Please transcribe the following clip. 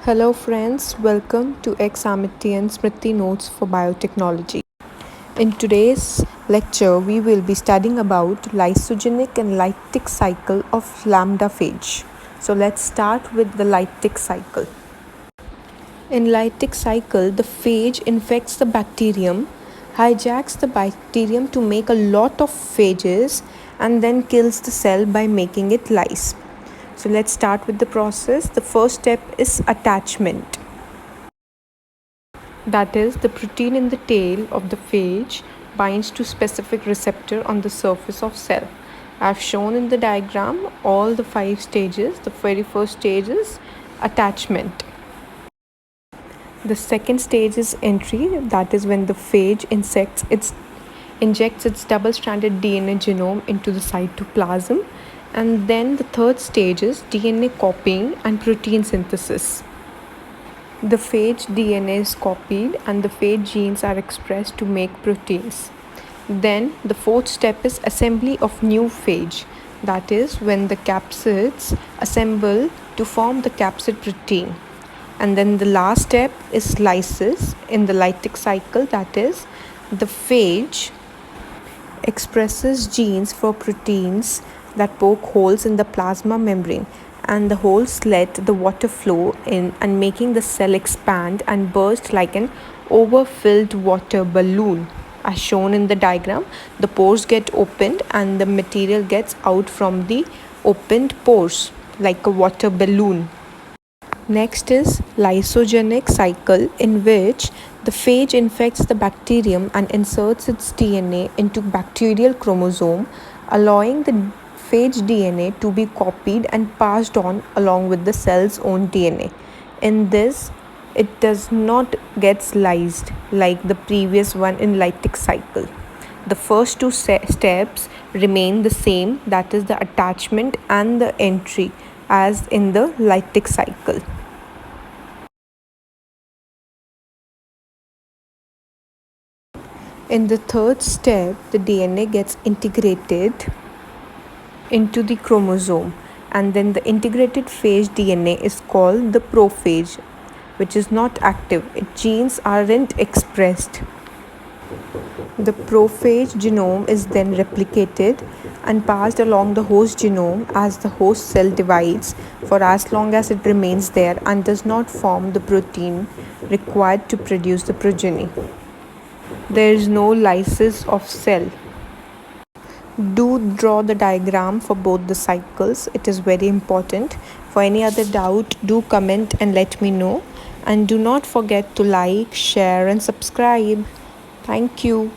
Hello friends, welcome to Amitian Smriti Notes for Biotechnology. In today's lecture, we will be studying about lysogenic and lytic cycle of lambda phage. So let's start with the lytic cycle. In lytic cycle, the phage infects the bacterium, hijacks the bacterium to make a lot of phages and then kills the cell by making it lyse. So let's start with the process. The first step is attachment. That is, the protein in the tail of the phage binds to specific receptor on the surface of cell. I have shown in the diagram all the 5 stages. The very first stage is attachment. The second stage is entry. That is when the phage injects its double-stranded DNA genome into the cytoplasm. And then the third stage is DNA copying and protein synthesis. The phage DNA is copied and the phage genes are expressed to make proteins. Then the fourth step is assembly of new phage. That is when the capsids assemble to form the capsid protein. And then the last step is lysis in the lytic cycle. That is, the phage expresses genes for proteins that poke holes in the plasma membrane, and the holes let the water flow in and making the cell expand and burst like an overfilled water balloon. As shown in the diagram, the pores get opened and the material gets out from the opened pores like a water balloon. Next is lysogenic cycle, in which the phage infects the bacterium and inserts its DNA into bacterial chromosome, allowing the phage DNA to be copied and passed on along with the cell's own DNA. In this, it does not get lysed like the previous one in lytic cycle. The first two steps remain the same, that is the attachment and the entry, as in the lytic cycle. In the third step, the DNA gets integrated into the chromosome, and then the integrated phage DNA is called the prophage, which is not active. Its genes aren't expressed. The prophage genome is then replicated and passed along the host genome as the host cell divides for as long as it remains there and does not form the protein required to produce the progeny. There is no lysis of cell. Do draw the diagram for both the cycles. It is very important. For any other doubt, do comment and let me know. And do not forget to like, share and subscribe. Thank you.